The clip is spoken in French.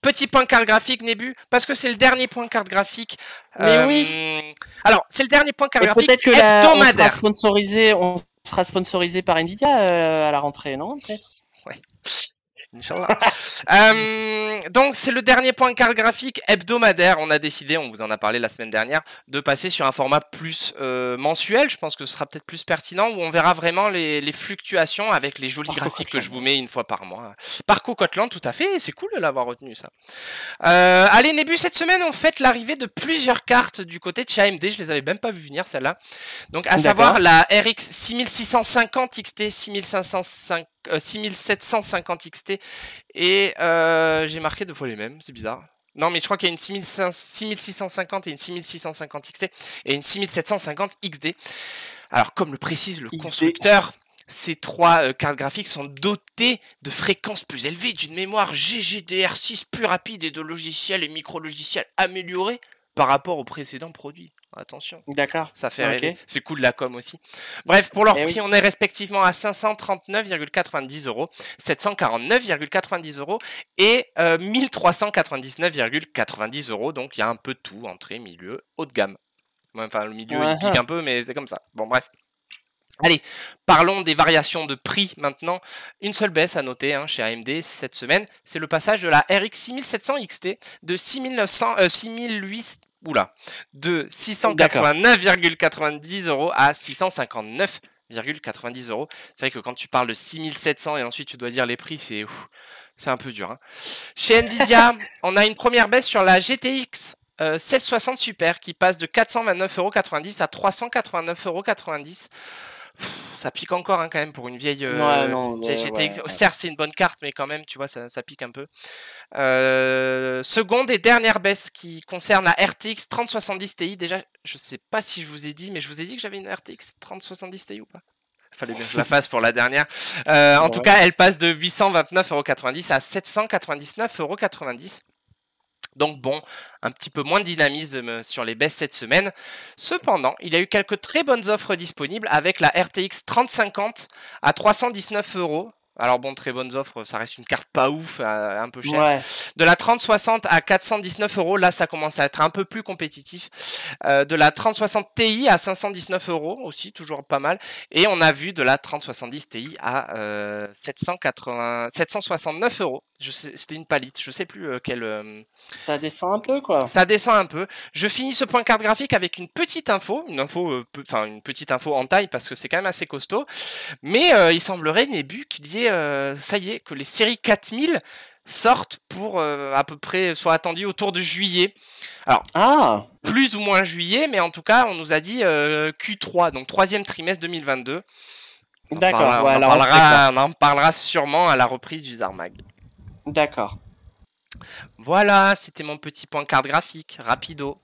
petit point carte graphique, Nébu, parce que c'est le dernier point carte graphique. Mais oui. Alors, c'est le dernier point carte graphique peut-être que hebdomadaire. on sera sponsorisé par Nvidia à la rentrée, non? Ouais. Inch'Allah. Donc c'est le dernier point carte graphique hebdomadaire. On a décidé, on vous en a parlé la semaine dernière, de passer sur un format plus mensuel. Je pense que ce sera peut-être plus pertinent, où on verra vraiment les fluctuations avec les jolis graphiques que je vous mets une fois par mois. Par Cocotland, tout à fait, c'est cool de l'avoir retenu ça. Allez Nébu, cette semaine on fête l'arrivée de plusieurs cartes du côté de chez AMD. Je les avais même pas vu venir celle-là. Donc à savoir la RX 6650 XT, 6750 XT et j'ai marqué 2 fois les mêmes, c'est bizarre. Non mais je crois qu'il y a une 6650 et une 6650 XT et une 6750 XD. Alors comme le précise le constructeur, ces 3 cartes graphiques sont dotées de fréquences plus élevées, d'une mémoire GGDR6 plus rapide et de logiciels et micro-logiciels améliorés par rapport aux précédents produits. Attention. D'accord. Ça fait rêver. C'est cool la com aussi. Bref, pour leur prix, on est respectivement à 539,90 €, 749,90 € et 1399,90 €. Donc il y a un peu de tout, entrée, milieu, haut de gamme. Enfin, le milieu, il pique un peu, mais c'est comme ça. Bon, bref. Allez, parlons des variations de prix maintenant. Une seule baisse à noter chez AMD cette semaine, c'est le passage de la RX 6700 XT de 689,90 € à 659,90 €. C'est vrai que quand tu parles de 6700 et ensuite tu dois dire les prix, c'est un peu dur. Chez Nvidia, on a une première baisse sur la GTX 1660 Super qui passe de 429,90 € à 389,90 €. Ça pique encore quand même pour une vieille GTX. Certes, c'est une bonne carte, mais quand même, tu vois, ça pique un peu. Seconde et dernière baisse qui concerne la RTX 3070 Ti. Déjà, je sais pas si je vous ai dit, mais je vous ai dit que j'avais une RTX 3070 Ti ou pas? Fallait bien que je la fasse pour la dernière. En tout cas, elle passe de 829,90 € à 799,90 €. Donc bon, un petit peu moins de dynamisme sur les baisses cette semaine. Cependant, il y a eu quelques très bonnes offres disponibles avec la RTX 3050 à 319 €. Alors bon, très bonnes offres, ça reste une carte pas ouf, un peu chère. De la 3060 à 419 €, là ça commence à être un peu plus compétitif. De la 3060 Ti à 519 € aussi, toujours pas mal. Et on a vu de la 3070 Ti à 769 €. C'était une palette, je sais plus quelle... Ça descend un peu quoi. Ça descend un peu. Je finis ce point carte graphique avec une petite info, une petite info en taille parce que c'est quand même assez costaud. Mais il semblerait, Nébu, qu'il y ait, ça y est, que les séries 4000 sortent pour à peu près, soit attendues autour de juillet. Alors, plus ou moins juillet, mais en tout cas, on nous a dit Q3, donc 3e trimestre 2022. D'accord, on en parlera sûrement à la reprise du Zarmag. D'accord. Voilà, c'était mon petit point carte graphique, rapido.